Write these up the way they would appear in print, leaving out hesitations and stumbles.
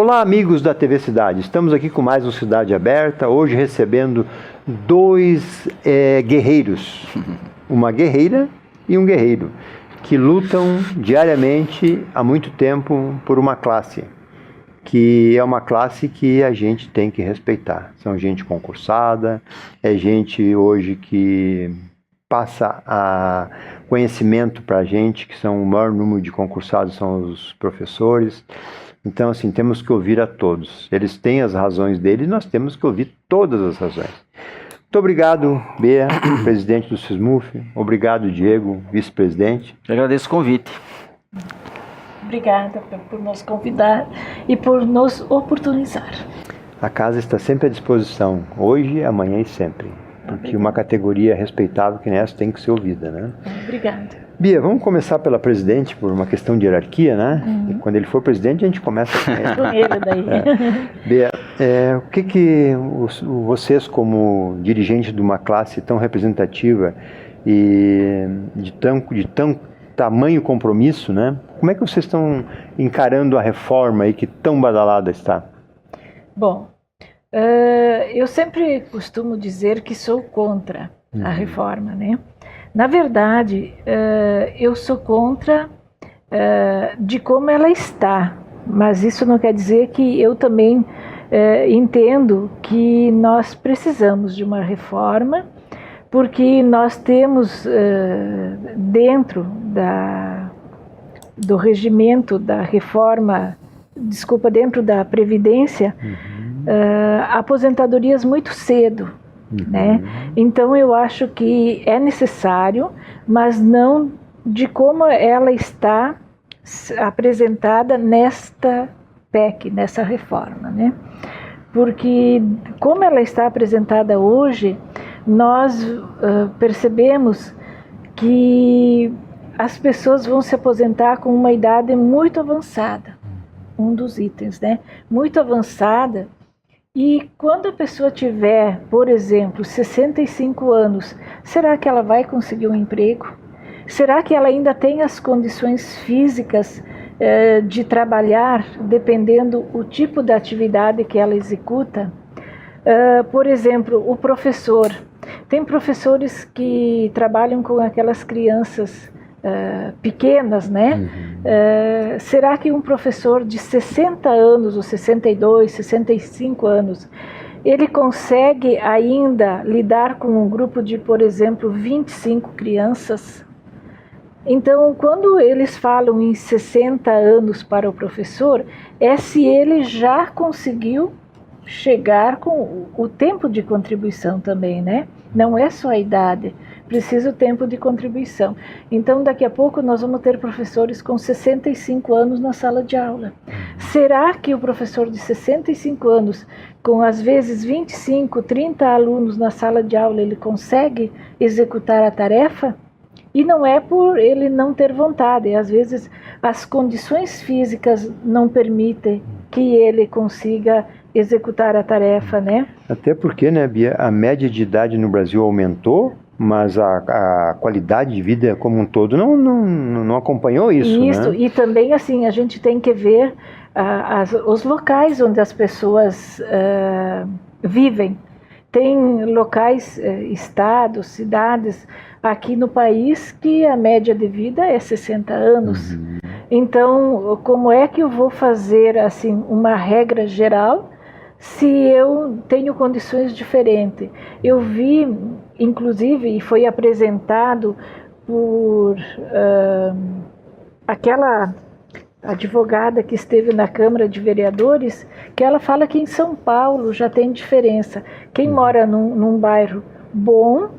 Olá, amigos da TV Cidade. Estamos aqui com mais um Cidade Aberta, hoje recebendo dois guerreiros, uma guerreira e um guerreiro, que lutam diariamente há muito tempo por uma classe, que é uma classe que a gente tem que respeitar. São gente concursada, é gente hoje que passa a conhecimento para a gente, que são o maior número de concursados são os professores. Então, assim, temos que ouvir a todos. Eles têm as razões deles, nós temos que ouvir todas as razões. Muito obrigado, Bea, presidente do SISMUF. Obrigado, Diego, vice-presidente. Eu agradeço o convite. Obrigada por nos convidar e por nos oportunizar. A casa está sempre à disposição, hoje, amanhã e sempre. Porque uma categoria respeitável que nessa tem que ser ouvida, né? Obrigada. Bia, vamos começar pela presidente, por uma questão de hierarquia, né? E quando ele for presidente, a gente começa com ele. Com ele daí. Bia, o que vocês, como dirigentes de uma classe tão representativa e de tão tamanho compromisso, né? Como é que vocês estão encarando a reforma aí que tão badalada está? Bom, eu sempre costumo dizer que sou contra a reforma, né? Na verdade, eu sou contra de como ela está, mas isso não quer dizer que eu também entendo que nós precisamos de uma reforma, porque nós temos dentro do regimento da reforma, dentro da Previdência, aposentadorias muito cedo. Né? Então eu acho que é necessário, mas não de como ela está apresentada nesta PEC, nessa reforma, né? Porque como ela está apresentada hoje, nós percebemos que as pessoas vão se aposentar com uma idade muito avançada, um dos itens, né? Muito avançada. E quando a pessoa tiver, por exemplo, 65 anos, será que ela vai conseguir um emprego? Será que ela ainda tem as condições físicas de trabalhar, dependendo o tipo de atividade que ela executa? Por exemplo, o professor. Tem professores que trabalham com aquelas crianças pequenas, né? Será que um professor de 60 anos, ou 62, 65 anos, ele consegue ainda lidar com um grupo de, por exemplo, 25 crianças? Então, quando eles falam em 60 anos para o professor, é se ele já conseguiu chegar com o tempo de contribuição também, né? Não é só a idade, precisa o tempo de contribuição. Então, daqui a pouco nós vamos ter professores com 65 anos na sala de aula. Será que o professor de 65 anos, com às vezes 25, 30 alunos na sala de aula, ele consegue executar a tarefa? E não é por ele não ter vontade, às vezes as condições físicas não permitem que ele consiga executar a tarefa, né? Até porque, né, Bia, a média de idade no Brasil aumentou, mas a qualidade de vida como um todo não acompanhou isso, né? E também, assim, a gente tem que ver os locais onde as pessoas vivem. Tem locais, estados, cidades aqui no país que a média de vida é 60 anos. Então, como é que eu vou fazer, assim, uma regra geral se eu tenho condições diferentes? Eu vi, inclusive, e foi apresentado por aquela advogada que esteve na Câmara de Vereadores, que ela fala que em São Paulo já tem diferença. Quem mora num bairro bom,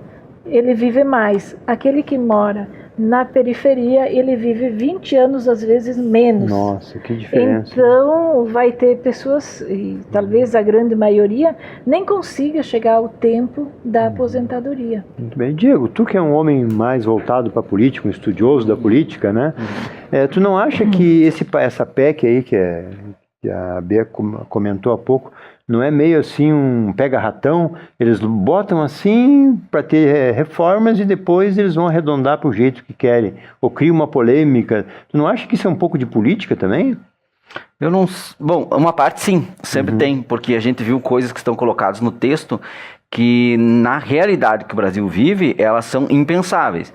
ele vive mais. Aquele que mora na periferia, ele vive 20 anos, às vezes menos. Nossa, que diferença. Então, vai ter pessoas, e talvez a grande maioria, nem consiga chegar ao tempo da aposentadoria. Muito bem. Diego, tu que é um homem mais voltado para a política, um estudioso da política, né? Tu não acha que essa PEC aí, que a Bea comentou há pouco, não é meio assim um pega-ratão? Eles botam assim para ter reformas e depois eles vão arredondar para o jeito que querem, ou cria uma polêmica. Tu não acha que isso é um pouco de política também? Eu não... Bom, uma parte sim, sempre tem, porque a gente viu coisas que estão colocadas no texto que na realidade que o Brasil vive, elas são impensáveis.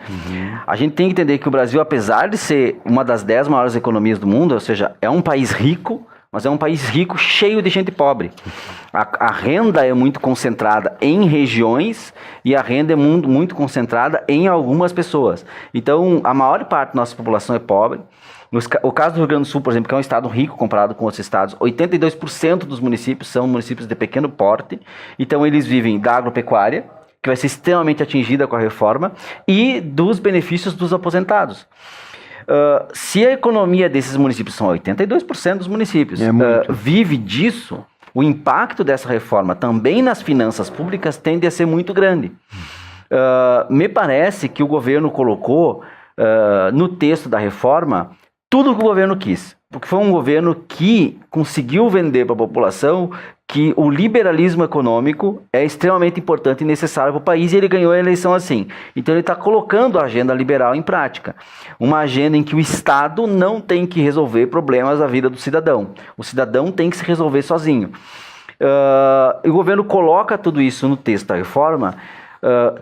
A gente tem que entender que o Brasil, apesar de ser uma das 10 maiores economias do mundo, ou seja, é um país rico, mas é um país rico cheio de gente pobre. A renda é muito concentrada em regiões e a renda é muito concentrada em algumas pessoas. Então, a maior parte da nossa população é pobre. O caso do Rio Grande do Sul, por exemplo, que é um estado rico comparado com outros estados, 82% dos municípios são municípios de pequeno porte, então eles vivem da agropecuária, que vai ser extremamente atingida com a reforma, e dos benefícios dos aposentados. Se a economia desses municípios, são 82% dos municípios, vive disso, o impacto dessa reforma também nas finanças públicas tende a ser muito grande. Me parece que o governo colocou no texto da reforma tudo o que o governo quis, porque foi um governo que conseguiu vender para a população que o liberalismo econômico é extremamente importante e necessário para o país, e ele ganhou a eleição assim. Então ele está colocando a agenda liberal em prática. Uma agenda em que o Estado não tem que resolver problemas da vida do cidadão. O cidadão tem que se resolver sozinho. O governo coloca tudo isso no texto da reforma,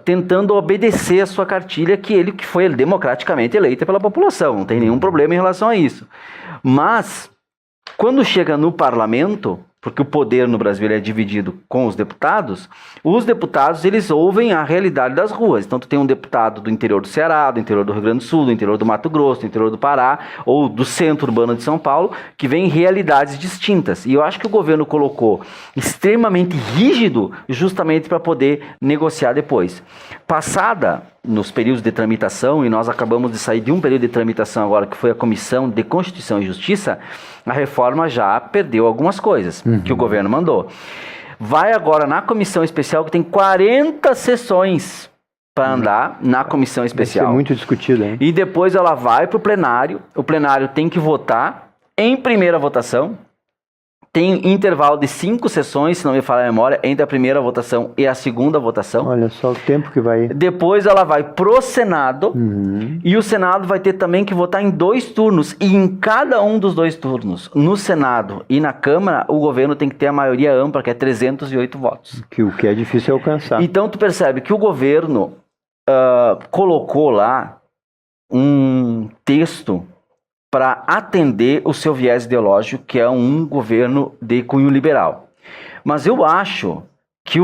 tentando obedecer a sua cartilha, que foi democraticamente eleita pela população, não tem nenhum problema em relação a isso. Mas, quando chega no parlamento, porque o poder no Brasil é dividido com os deputados eles ouvem a realidade das ruas. Então tu tem um deputado do interior do Ceará, do interior do Rio Grande do Sul, do interior do Mato Grosso, do interior do Pará, ou do centro urbano de São Paulo, que vem em realidades distintas. E eu acho que o governo colocou extremamente rígido justamente para poder negociar depois. Passada nos períodos de tramitação, e nós acabamos de sair de um período de tramitação agora, que foi a Comissão de Constituição e Justiça, a reforma já perdeu algumas coisas que o governo mandou. Vai agora na comissão especial, que tem 40 sessões para andar na comissão especial. Vai ser muito discutido, hein? E depois ela vai para o plenário tem que votar em primeira votação. Tem intervalo de 5 sessões, se não me falha a memória, entre a primeira votação e a segunda votação. Olha só o tempo que vai... Depois ela vai pro Senado, e o Senado vai ter também que votar em 2 turnos. E em cada um dos 2 turnos, no Senado e na Câmara, o governo tem que ter a maioria ampla, que é 308 votos. O que é difícil alcançar. Então tu percebe que o governo colocou lá um texto para atender o seu viés ideológico, que é um governo de cunho liberal. Mas eu acho que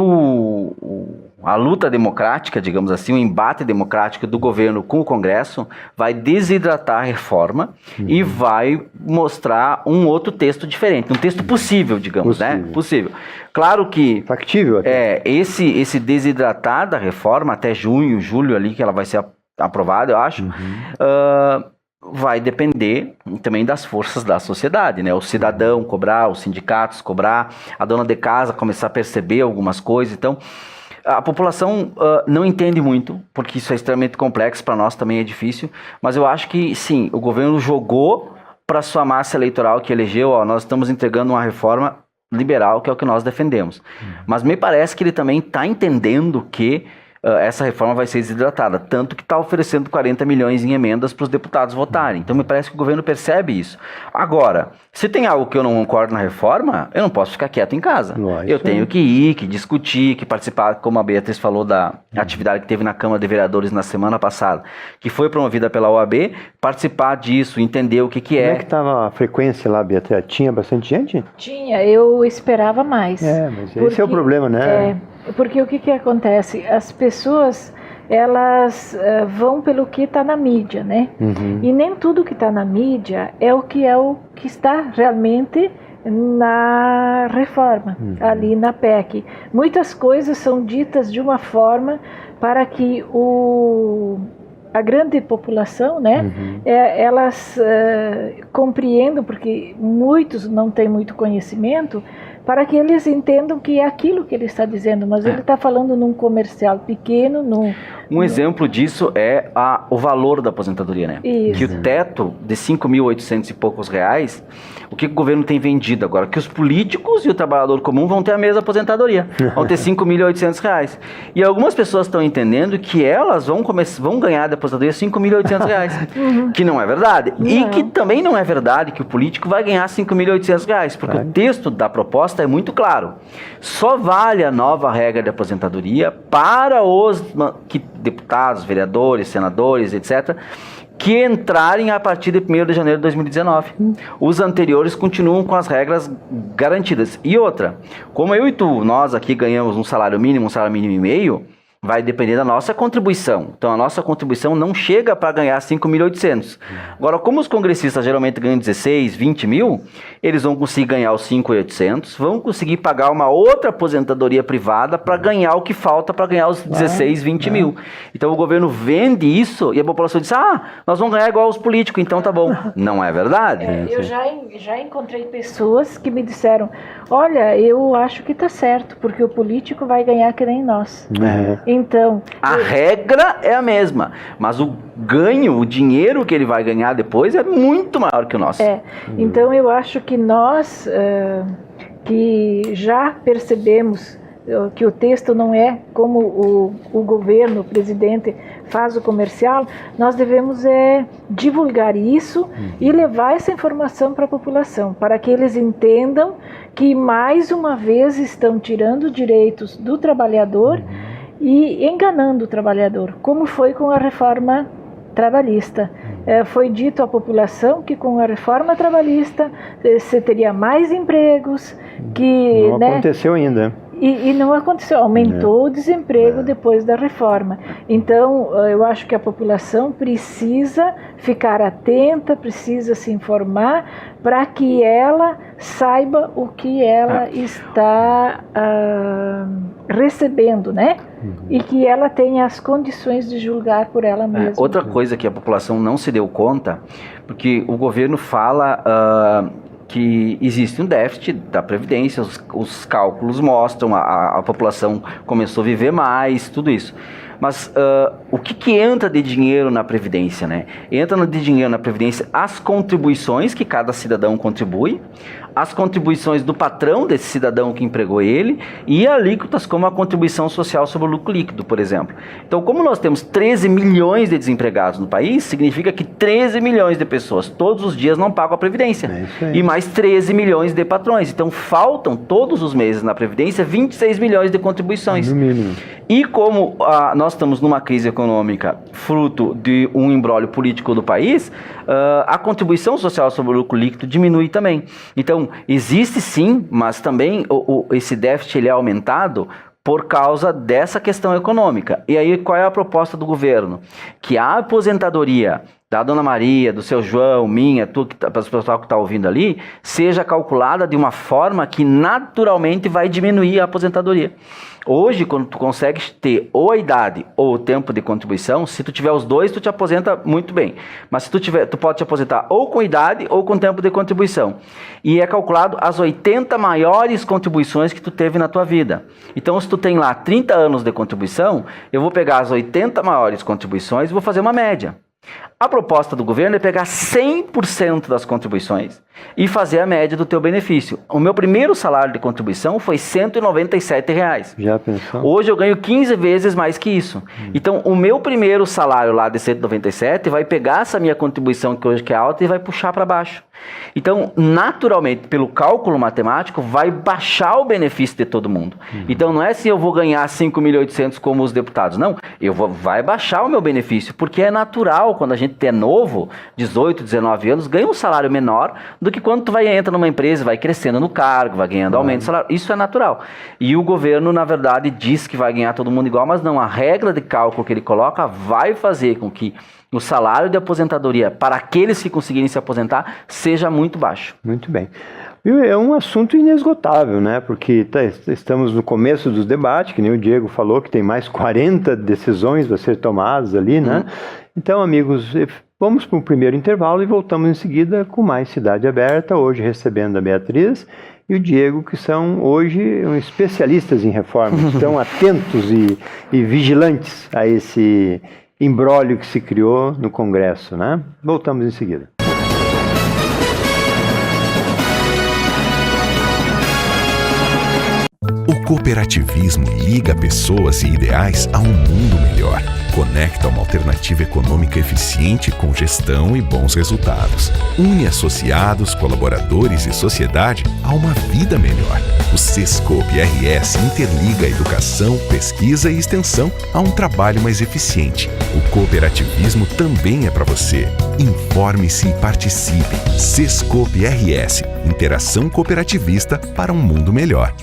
a luta democrática, digamos assim, o embate democrático do governo com o Congresso vai desidratar a reforma e vai mostrar um outro texto diferente, um texto possível, digamos, né? Possível. Claro que... Factível até. Esse desidratar da reforma, até junho, julho ali, que ela vai ser aprovada, eu acho, vai depender também das forças da sociedade, né? O cidadão cobrar, os sindicatos cobrar, a dona de casa começar a perceber algumas coisas. Então, a população não entende muito, porque isso é extremamente complexo, para nós também é difícil, mas eu acho que, sim, o governo jogou para sua massa eleitoral que elegeu, nós estamos entregando uma reforma liberal, que é o que nós defendemos. Mas me parece que ele também está entendendo que essa reforma vai ser desidratada, tanto que está oferecendo 40 milhões em emendas para os deputados votarem. Então me parece que o governo percebe isso. Agora, se tem algo que eu não concordo na reforma, eu não posso ficar quieto em casa. Lógico. Eu tenho que ir, que discutir, que participar, como a Beatriz falou da atividade que teve na Câmara de Vereadores na semana passada, que foi promovida pela OAB, participar disso, entender o que Como é que estava a frequência lá, Beatriz? Tinha bastante gente? Tinha, eu esperava mais. Mas esse é o problema, né? Porque o que acontece? As pessoas, elas vão pelo que está na mídia, né? E nem tudo que está na mídia é o que está realmente na reforma, ali na PEC. Muitas coisas são ditas de uma forma para que a grande população, né, elas compreendam, porque muitos não têm muito conhecimento, para que eles entendam que é aquilo que ele está dizendo, mas ele está falando num comercial pequeno, Um exemplo disso é o valor da aposentadoria, né? Isso. Que o teto de 5.800 e poucos reais, o que o governo tem vendido agora? Que os políticos e o trabalhador comum vão ter a mesma aposentadoria, vão ter 5.800 reais. E algumas pessoas estão entendendo que elas vão ganhar da aposentadoria 5.800 reais, que não é verdade. E que também não é verdade que o político vai ganhar 5.800 reais, porque o texto da proposta é muito claro. Só vale a nova regra de aposentadoria para os deputados, vereadores, senadores, etc., que entrarem a partir de 1º de janeiro de 2019. Os anteriores continuam com as regras garantidas. E outra, como eu e tu, nós aqui ganhamos um salário mínimo e meio, vai depender da nossa contribuição. Então, a nossa contribuição não chega para ganhar 5.800. Agora, como os congressistas geralmente ganham 16, 20 mil, eles vão conseguir ganhar os 5.800, vão conseguir pagar uma outra aposentadoria privada para ganhar o que falta para ganhar os 16, 20 mil. Então, o governo vende isso e a população diz, nós vamos ganhar igual os políticos, então tá bom. Não é verdade? Eu já encontrei pessoas que me disseram, olha, eu acho que tá certo, porque o político vai ganhar que nem nós. Então, a regra é a mesma, mas o ganho, o dinheiro que ele vai ganhar depois é muito maior que o nosso. Então eu acho que nós que já percebemos que o texto não é como o governo, o presidente faz o comercial, nós devemos divulgar isso e levar essa informação para a população, para que eles entendam que mais uma vez estão tirando direitos do trabalhador e enganando o trabalhador, como foi com a reforma trabalhista. Foi dito à população que com a reforma trabalhista você teria mais empregos, que não aconteceu ainda. E não aconteceu, aumentou o desemprego depois da reforma. Então, eu acho que a população precisa ficar atenta, precisa se informar para que ela saiba o que ela está recebendo, né? E que ela tenha as condições de julgar por ela mesma. Outra coisa que a população não se deu conta, porque o governo fala que existe um déficit da Previdência, os cálculos mostram, a população começou a viver mais, tudo isso. Mas o que entra de dinheiro na Previdência, né? Entra de dinheiro na Previdência as contribuições que cada cidadão contribui, as contribuições do patrão desse cidadão que empregou ele e alíquotas como a contribuição social sobre o lucro líquido, por exemplo. Então, como nós temos 13 milhões de desempregados no país, significa que 13 milhões de pessoas todos os dias não pagam a Previdência. E mais 13 milhões de patrões. Então, faltam todos os meses na Previdência 26 milhões de contribuições. No mínimo. E como nós estamos numa crise econômica fruto de um imbróglio político do país, a contribuição social sobre o lucro líquido diminui também. Então, existe sim, mas também esse déficit ele é aumentado por causa dessa questão econômica. E aí, qual é a proposta do governo? Que a aposentadoria da Dona Maria, do seu João, minha, para o pessoal que está ouvindo ali, seja calculada de uma forma que naturalmente vai diminuir a aposentadoria. Hoje, quando tu consegues ter ou a idade ou o tempo de contribuição, se tu tiver os dois, tu te aposenta muito bem. Mas se tu pode te aposentar ou com idade ou com tempo de contribuição. E é calculado as 80 maiores contribuições que tu teve na tua vida. Então, se tu tem lá 30 anos de contribuição, eu vou pegar as 80 maiores contribuições e vou fazer uma média. A proposta do governo é pegar 100% das contribuições e fazer a média do teu benefício. O meu primeiro salário de contribuição foi R$ 197. Já pensou? Hoje eu ganho 15 vezes mais que isso. Então, o meu primeiro salário lá de 197 vai pegar essa minha contribuição que hoje é alta e vai puxar para baixo. Então, naturalmente, pelo cálculo matemático, vai baixar o benefício de todo mundo. Então, não é se eu vou ganhar 5.800 como os deputados. Não, vai baixar o meu benefício, porque é natural, quando a gente é novo, 18, 19 anos, ganha um salário menor do que quando tu entra numa empresa, vai crescendo no cargo, vai ganhando aumento de salário. Isso é natural. E o governo, na verdade, diz que vai ganhar todo mundo igual, mas não. A regra de cálculo que ele coloca vai fazer com que o salário de aposentadoria para aqueles que conseguirem se aposentar seja muito baixo. Muito bem. É um assunto inesgotável, né? Porque estamos no começo dos debates, que nem o Diego falou, que tem mais 40 decisões a ser tomadas ali, né? Então, amigos, Vamos para um primeiro intervalo e voltamos em seguida com mais Cidade Aberta, hoje recebendo a Beatriz e o Diego, que são hoje especialistas em reformas, estão atentos e vigilantes a esse imbróglio que se criou no Congresso, né? Voltamos em seguida. O cooperativismo liga pessoas e ideais a um mundo melhor. Conecta uma alternativa econômica eficiente com gestão e bons resultados. Une associados, colaboradores e sociedade a uma vida melhor. O Sescope RS interliga a educação, pesquisa e extensão a um trabalho mais eficiente. O cooperativismo também é para você. Informe-se e participe. Sescope RS, interação cooperativista para um mundo melhor.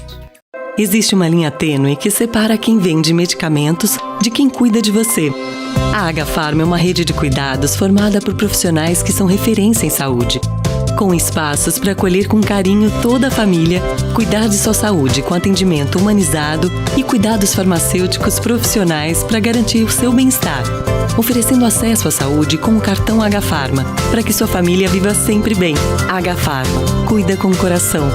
Existe uma linha tênue que separa quem vende medicamentos de quem cuida de você. A Agafarma é uma rede de cuidados formada por profissionais que são referência em saúde. Com espaços para acolher com carinho toda a família, cuidar de sua saúde com atendimento humanizado e cuidados farmacêuticos profissionais para garantir o seu bem-estar. Oferecendo acesso à saúde com o cartão Agafarma, para que sua família viva sempre bem. Agafarma, cuida com o coração.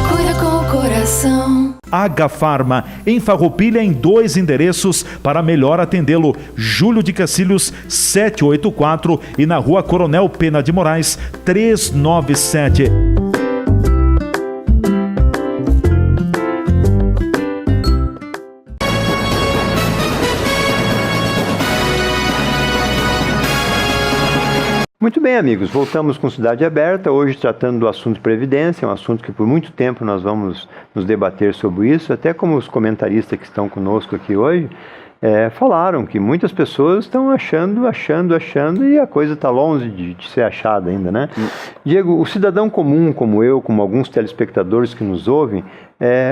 Cuida com o coração. Agafarma, em Farroupilha, em 2 endereços para melhor atendê-lo. Júlio de Cacilhos, 784 e na Rua Coronel Pena de Moraes, 397. Muito bem, amigos, voltamos com Cidade Aberta, hoje tratando do assunto Previdência, um assunto que por muito tempo nós vamos nos debater sobre isso, até como os comentaristas que estão conosco aqui hoje falaram que muitas pessoas estão achando e a coisa está longe de ser achada ainda, né? Diego, o cidadão comum como eu, como alguns telespectadores que nos ouvem,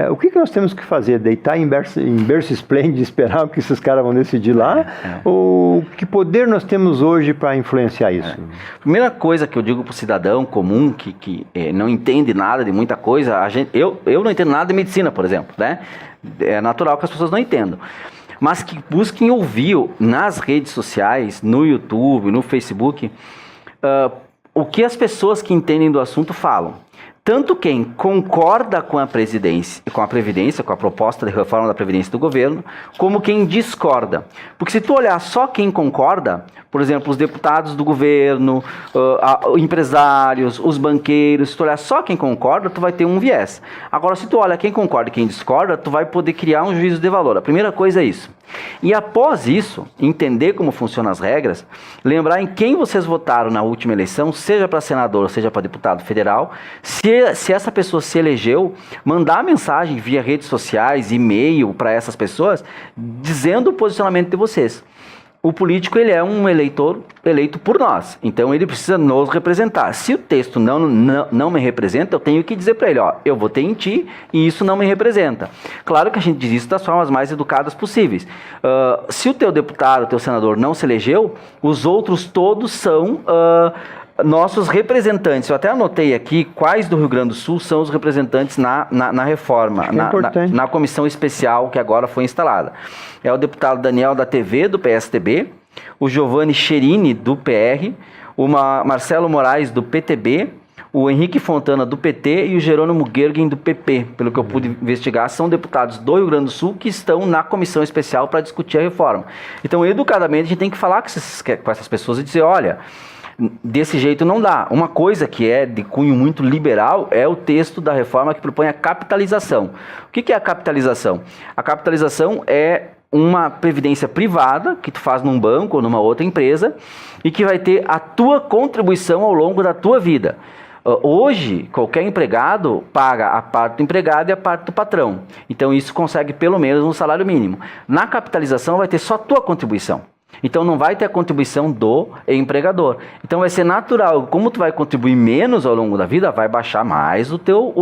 o que nós temos que fazer? Deitar em berço esplêndido e esperar o que esses caras vão decidir lá? Ou que poder nós temos hoje para influenciar isso? Primeira coisa que eu digo para o cidadão comum que não entende nada de muita coisa, eu não entendo nada de medicina, por exemplo, né? É natural que as pessoas não entendam. Mas que busquem ouvir nas redes sociais, no YouTube, no Facebook, o que as pessoas que entendem do assunto falam. Tanto quem concorda com a Previdência, com a proposta de reforma da Previdência do governo, como quem discorda. Porque se tu olhar só quem concorda, por exemplo, os deputados do governo, empresários, os banqueiros, se tu olhar só quem concorda, tu vai ter um viés. Agora, se tu olha quem concorda e quem discorda, tu vai poder criar um juízo de valor. A primeira coisa é isso. E após isso, entender como funcionam as regras, lembrar em quem vocês votaram na última eleição, seja para senador ou seja para deputado federal, se essa pessoa se elegeu, mandar mensagem via redes sociais, e-mail para essas pessoas, dizendo o posicionamento de vocês. O político, ele é um eleitor eleito por nós, então ele precisa nos representar. Se o texto não me representa, eu tenho que dizer para ele, eu votei em ti e isso não me representa. Claro que a gente diz isso das formas mais educadas possíveis. Se o teu deputado, o teu senador não se elegeu, os outros todos são nossos representantes. Eu até anotei aqui quais do Rio Grande do Sul são os representantes na reforma, na comissão especial que agora foi instalada. É o deputado Daniel da TV, do PSTB, o Giovanni Cherini, do PR, o Marcelo Moraes, do PTB, o Henrique Fontana, do PT, e o Jerônimo Gergen, do PP. Pelo que eu pude investigar, são deputados do Rio Grande do Sul que estão na comissão especial para discutir a reforma. Então, educadamente, a gente tem que falar com essas pessoas e dizer, olha, desse jeito não dá. Uma coisa que é de cunho muito liberal é o texto da reforma que propõe a capitalização. O que é a capitalização? A capitalização é uma previdência privada que tu faz num banco ou numa outra empresa e que vai ter a tua contribuição ao longo da tua vida. Hoje, qualquer empregado paga a parte do empregado e a parte do patrão. Então, isso consegue pelo menos um salário mínimo. Na capitalização, vai ter só a tua contribuição. Então não vai ter a contribuição do empregador. Então vai ser natural, como tu vai contribuir menos ao longo da vida, vai baixar mais o teu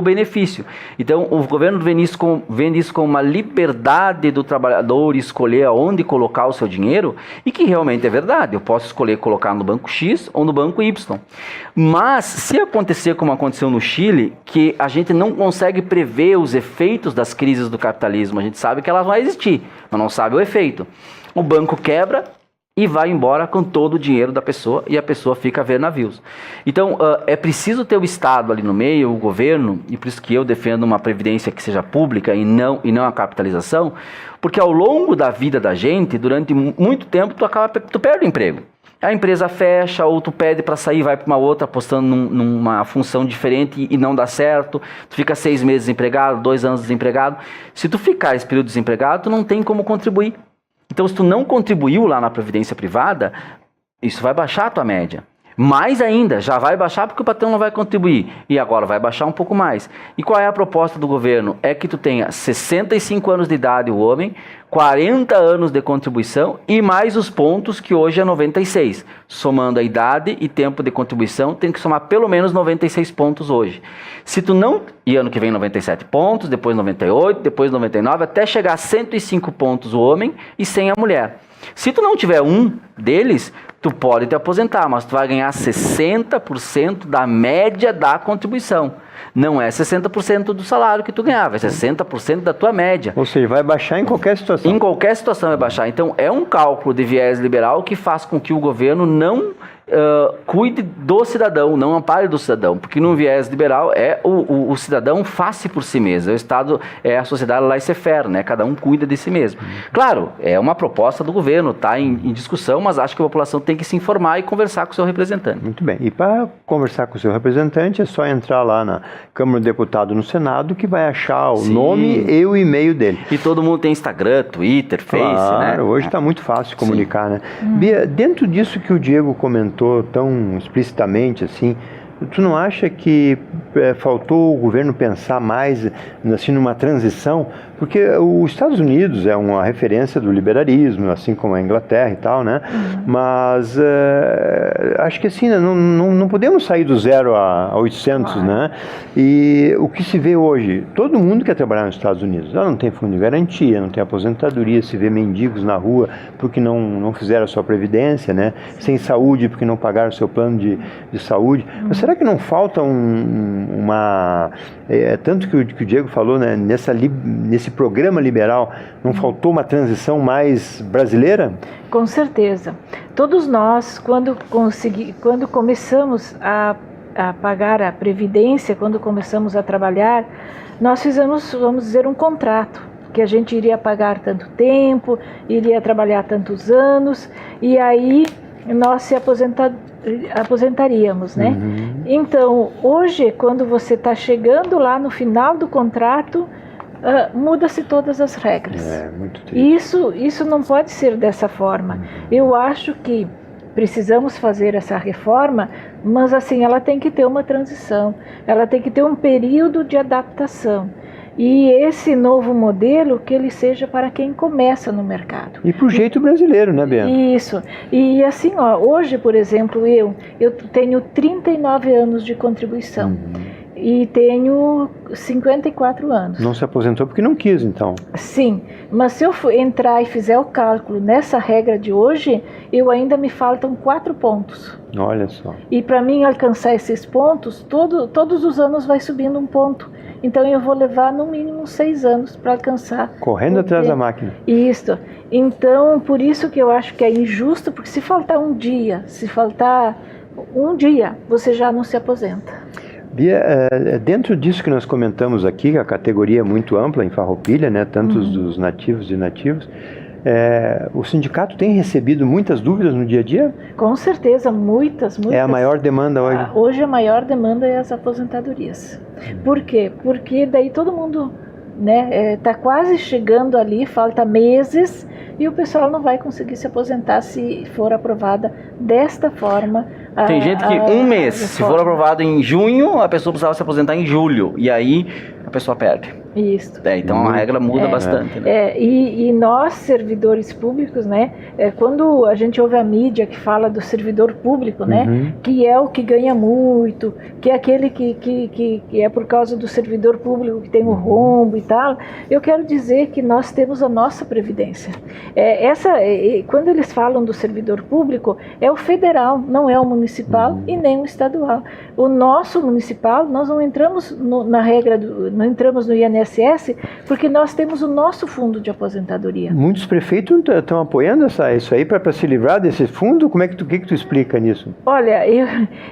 benefício. Então o governo vende isso como uma liberdade do trabalhador escolher aonde colocar o seu dinheiro, e que realmente é verdade. Eu posso escolher colocar no banco X ou no banco Y. Mas se acontecer como aconteceu no Chile, que a gente não consegue prever os efeitos das crises do capitalismo, a gente sabe que elas vão existir, mas não sabe o efeito. O banco quebra, e vai embora com todo o dinheiro da pessoa e a pessoa fica a ver navios. Então, é preciso ter o Estado ali no meio, o governo, e por isso que eu defendo uma previdência que seja pública e não a capitalização, porque ao longo da vida da gente, durante muito tempo, tu perde o emprego. A empresa fecha, ou tu pede para sair, vai para uma outra, apostando numa função diferente e não dá certo. Tu fica 6 meses desempregado, 2 anos desempregado. Se tu ficar esse período desempregado, tu não tem como contribuir. Então, se tu não contribuiu lá na previdência privada, isso vai baixar a tua média. Mais ainda, já vai baixar porque o patrão não vai contribuir. E agora vai baixar um pouco mais. E qual é a proposta do governo? É que tu tenha 65 anos de idade o homem, 40 anos de contribuição e mais os pontos, que hoje é 96. Somando a idade e tempo de contribuição, tem que somar pelo menos 96 pontos hoje. Se tu não... E ano que vem 97 pontos, depois 98, depois 99, até chegar a 105 pontos o homem e 100 a mulher. Se tu não tiver um deles, tu pode te aposentar, mas tu vai ganhar 60% da média da contribuição. Não é 60% do salário que tu ganhava, é 60% da tua média. Ou seja, vai baixar em qualquer situação. Em qualquer situação vai baixar. Então, é um cálculo de viés liberal que faz com que o governo não cuide do cidadão, não ampare do cidadão, porque no viés liberal é o cidadão face por si mesmo, o Estado é a sociedade laissez-faire, né? Cada um cuida de si mesmo. Claro, é uma proposta do governo, está em discussão, mas acho que a população tem que se informar e conversar com o seu representante. Muito bem, e para conversar com o seu representante é só entrar lá na Câmara do Deputado no Senado, que vai achar o nome e o e-mail dele. E todo mundo tem Instagram, Twitter, Face, né? Hoje está muito fácil comunicar, né? Bia, dentro disso que o Diego comentou tão explicitamente assim, tu não acha que faltou o governo pensar mais assim, numa transição? Porque os Estados Unidos é uma referência do liberalismo, assim como a Inglaterra e tal, né? Mas acho que assim, não podemos sair do 0 a 800, né? E o que se vê hoje, todo mundo quer trabalhar nos Estados Unidos. Não tem fundo de garantia, não tem aposentadoria, se vê mendigos na rua porque não fizeram a sua previdência, né? Sem saúde porque não pagaram o seu plano de saúde. Mas será que não falta tanto que o Diego falou, né? Nesse programa liberal, não faltou uma transição mais brasileira? Com certeza. Todos nós, quando começamos a pagar a previdência, quando começamos a trabalhar, nós fizemos, vamos dizer, um contrato, que a gente iria pagar tanto tempo, iria trabalhar tantos anos, e aí nós se aposentaríamos, né? Então, hoje, quando você está chegando lá no final do contrato, muda-se todas as regras. Muito triste. Isso não pode ser dessa forma. Eu acho que precisamos fazer essa reforma, mas assim, ela tem que ter uma transição, ela tem que ter um período de adaptação. E esse novo modelo, que ele seja para quem começa no mercado. E para o jeito brasileiro, né, Bia? Isso. E assim, hoje, por exemplo, eu tenho 39 anos de contribuição. E tenho 54 anos. Não se aposentou porque não quis, então? Sim, mas se eu entrar e fizer o cálculo nessa regra de hoje, ainda me faltam 4 pontos. Olha só. E para mim alcançar esses pontos, todos os anos vai subindo um ponto. Então eu vou levar no mínimo 6 anos para alcançar. Correndo atrás da máquina. Isso. Então, por isso que eu acho que é injusto, porque se faltar um dia, você já não se aposenta. Bia, dentro disso que nós comentamos aqui, a categoria é muito ampla em Farroupilha, né, tanto dos nativos e inativos, o sindicato tem recebido muitas dúvidas no dia a dia? Com certeza, muitas. É a maior demanda hoje? Hoje a maior demanda é as aposentadorias. Por quê? Porque daí todo mundo tá quase chegando ali, falta meses, e o pessoal não vai conseguir se aposentar se for aprovada desta forma. Tem gente que um mês, se for aprovado em junho, a pessoa precisava se aposentar em julho, e aí a pessoa perde. Isso. Então a regra muda bastante. Né? E nós, servidores públicos, né, quando a gente ouve a mídia que fala do servidor público, né, que é o que ganha muito, que é aquele que é por causa do servidor público que tem o rombo e tal, eu quero dizer que nós temos a nossa previdência. Quando eles falam do servidor público, é o federal, não é o municipal e nem o estadual. O nosso municipal, nós não entramos na regra, não entramos no INSS INSS, porque nós temos o nosso fundo de aposentadoria. Muitos prefeitos estão apoiando isso aí para se livrar desse fundo? O que tu explica nisso? Olha,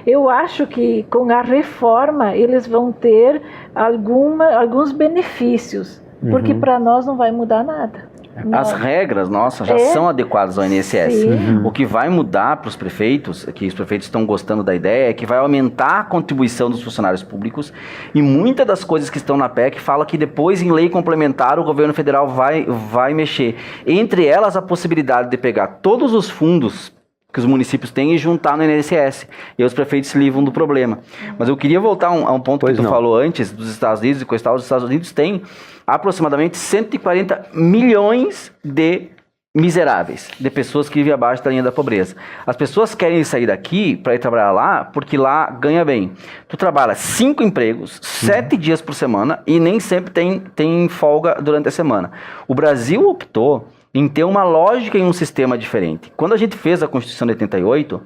eu acho que com a reforma eles vão ter alguns benefícios, porque para nós não vai mudar nada. As regras nossas já são adequadas ao INSS. Sim. O que vai mudar para os prefeitos, que os prefeitos estão gostando da ideia, é que vai aumentar a contribuição dos funcionários públicos, e muitas das coisas que estão na PEC fala que depois em lei complementar o governo federal vai mexer. Entre elas a possibilidade de pegar todos os fundos que os municípios têm e juntar no INSS. E os prefeitos se livram do problema. Mas eu queria voltar a um ponto que tu falou antes, dos Estados Unidos e coistal. Os Estados Unidos têm aproximadamente 140 milhões de miseráveis, de pessoas que vivem abaixo da linha da pobreza. As pessoas querem sair daqui para ir trabalhar lá, porque lá ganha bem. Tu trabalha 5 empregos, 7 dias por semana, e nem sempre tem folga durante a semana. O Brasil optou em ter uma lógica e um sistema diferente. Quando a gente fez a Constituição de 88,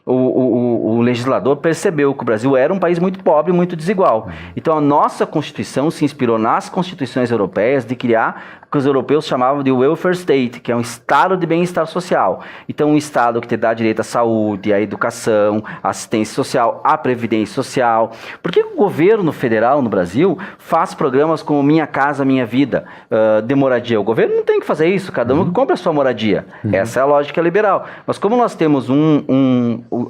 o legislador percebeu que o Brasil era um país muito pobre, muito desigual. Então a nossa Constituição se inspirou nas constituições europeias de criar o que os europeus chamavam de welfare state, que é um estado de bem-estar social. Então um estado que te dá direito à saúde, à educação, à assistência social, à previdência social. Por que o governo federal no Brasil faz programas como Minha Casa Minha Vida, de moradia? O governo não tem que fazer isso, cada um que compra a sua moradia. Essa é a lógica liberal. Mas como nós temos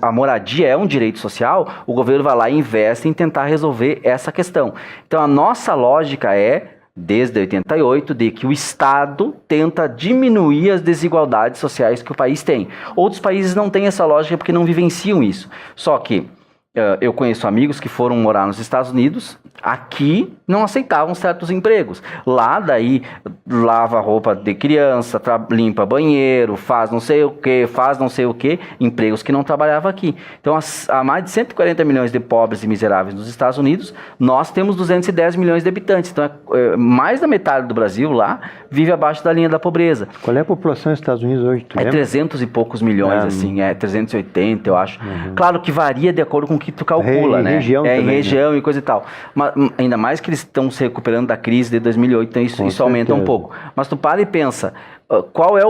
a moradia é um direito social, o governo vai lá e investe em tentar resolver essa questão. Então a nossa lógica é, desde 88, de que o Estado tenta diminuir as desigualdades sociais que o país tem. Outros países não têm essa lógica porque não vivenciam isso. Só que eu conheço amigos que foram morar nos Estados Unidos, aqui não aceitavam certos empregos. Lá, daí, lava roupa de criança, limpa banheiro, faz não sei o que, empregos que não trabalhavam aqui. Então, há mais de 140 milhões de pobres e miseráveis nos Estados Unidos, nós temos 210 milhões de habitantes. Então, mais da metade do Brasil lá vive abaixo da linha da pobreza. Qual é a população dos Estados Unidos hoje? 300 e poucos milhões, 380, eu acho. Claro que varia de acordo com o que tu calcula, né? Região também, em região e coisa e tal. Mas, ainda mais que eles estão se recuperando da crise de 2008, então isso aumenta um pouco. Mas tu para e pensa, qual é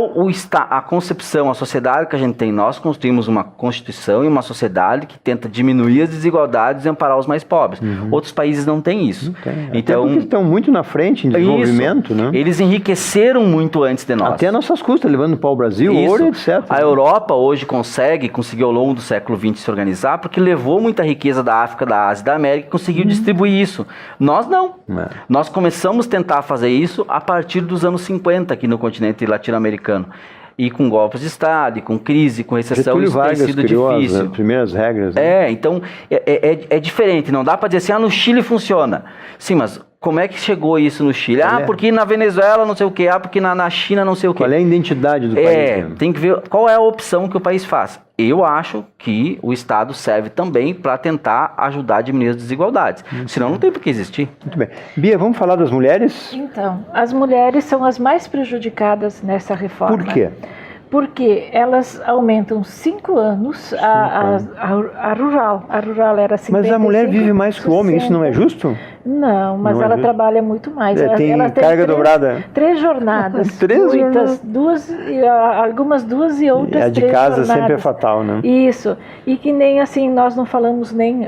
a concepção, a sociedade que a gente tem? Nós construímos uma Constituição e uma sociedade que tenta diminuir as desigualdades e amparar os mais pobres. Outros países não têm isso. Então, até porque estão muito na frente em desenvolvimento, né? Eles enriqueceram muito antes de nós. Até nossas custas, levando para o Brasil, ouro, etc. A Europa hoje conseguiu ao longo do século XX se organizar porque levou muita riqueza da África, da Ásia e da América e conseguiu distribuir isso. Nós não. Nós começamos a tentar fazer isso a partir dos anos 50 aqui no continente latino-americano. E com golpes de Estado, e com crise, com recessão, isso tem sido difícil. As primeiras regras. Né? Então é diferente. Não dá para dizer assim, no Chile funciona. Sim, mas como é que chegou isso no Chile? Porque na Venezuela não sei o quê, porque na China não sei o quê. Qual é a identidade do país? Tem que ver qual é a opção que o país faz. Eu acho que o Estado serve também para tentar ajudar a diminuir as desigualdades. Senão não tem por que existir. Muito bem. Bia, vamos falar das mulheres? Então, as mulheres são as mais prejudicadas nessa reforma. Por quê? Porque elas aumentam 5 anos a rural. A rural era 55%. Mas a mulher vive mais que o homem, isso não é justo? Não, mas ela trabalha muito mais. Tem carga dobrada. 3 jornadas. 3 jornadas? Algumas 2 e outras 3 jornadas. A de casa sempre é fatal, né? Isso. E que nem assim, nós não falamos nem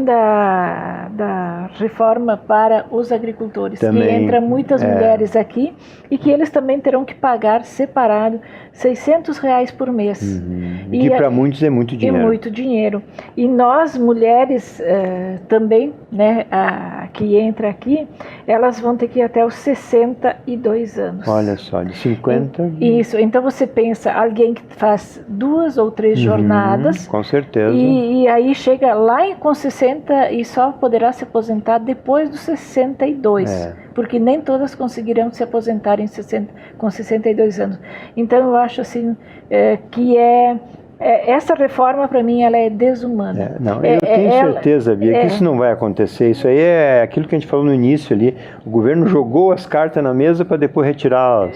da reforma para os agricultores. Também, que entra muitas mulheres aqui e que eles também terão que pagar separado R$600 por mês. Que para muitos é muito dinheiro. É muito dinheiro. E nós, mulheres, também, né, que entra aqui, elas vão ter que ir até os 62 anos. Olha só, de 50... Isso, então você pensa, alguém que faz 2 ou 3 jornadas... Com certeza. E aí chega lá com 60 e só poderá se aposentar depois dos 62. Porque nem todas conseguirão se aposentar com 62 anos. Então eu acho assim que essa reforma para mim ela é desumana. Eu tenho certeza, Bia, que isso não vai acontecer. Isso aí é aquilo que a gente falou no início ali. O governo jogou as cartas na mesa para depois retirar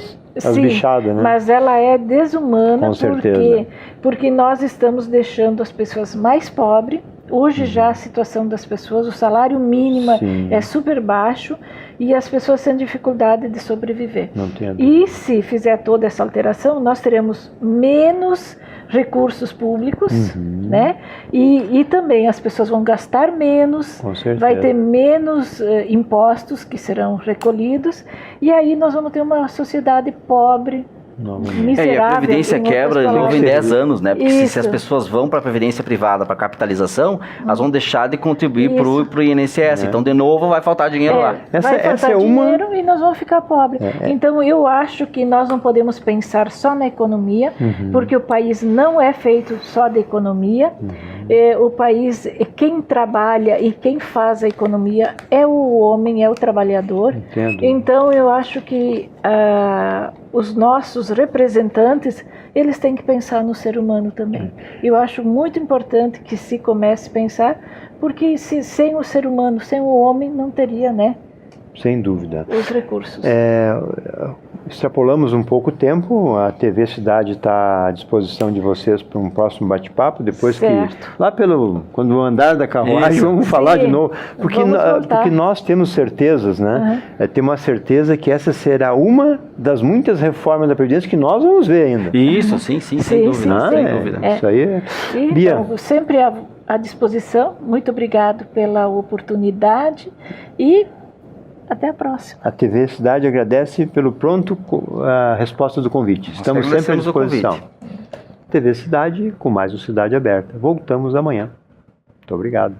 as bichadas, né? Mas ela é desumana. Com certeza. Porque nós estamos deixando as pessoas mais pobres Hoje já a situação das pessoas, o salário mínimo é super baixo e as pessoas têm dificuldade de sobreviver. Não tem dúvida. E se fizer toda essa alteração, nós teremos menos recursos públicos, né? E também as pessoas vão gastar menos, Com certeza. vai ter menos impostos que serão recolhidos, e aí nós vamos ter uma sociedade pobre, miserável. E a Previdência em outras quebra de novo em palavras. 10 anos, né? Porque se as Isso. pessoas vão para a Previdência privada, para capitalização, elas vão deixar de contribuir para o INSS. Então, de novo, vai faltar dinheiro lá. Vai faltar dinheiro e nós vamos ficar pobres. Então, eu acho que nós não podemos pensar só na economia, porque o país não é feito só de economia. O país, quem trabalha e quem faz a economia é o homem, é o trabalhador. Entendo. Então, eu acho que os nossos representantes, eles têm que pensar no ser humano também. Eu acho muito importante que se comece a pensar, porque sem o ser humano, sem o homem, não teria, né, Sem dúvida. os recursos. Extrapolamos um pouco o tempo, a TV Cidade está à disposição de vocês para um próximo bate-papo, depois Certo. que, lá quando andar da carruagem, Isso. vamos falar Sim, de novo, porque, vamos voltar. porque nós temos certezas, né? Temos uma certeza que essa será uma das muitas reformas da Previdência que nós vamos ver ainda. Isso, sim, sem Sim, dúvida. sim, Sem sim. dúvida. É. Isso aí é... E, Bia, então, sempre à disposição. Muito obrigado pela oportunidade e até a próxima. a TV Cidade agradece pelo pronto a resposta do convite. Estamos sempre à agradecemos o disposição. convite. TV Cidade com mais um Cidade Aberta. Voltamos amanhã. Muito obrigado.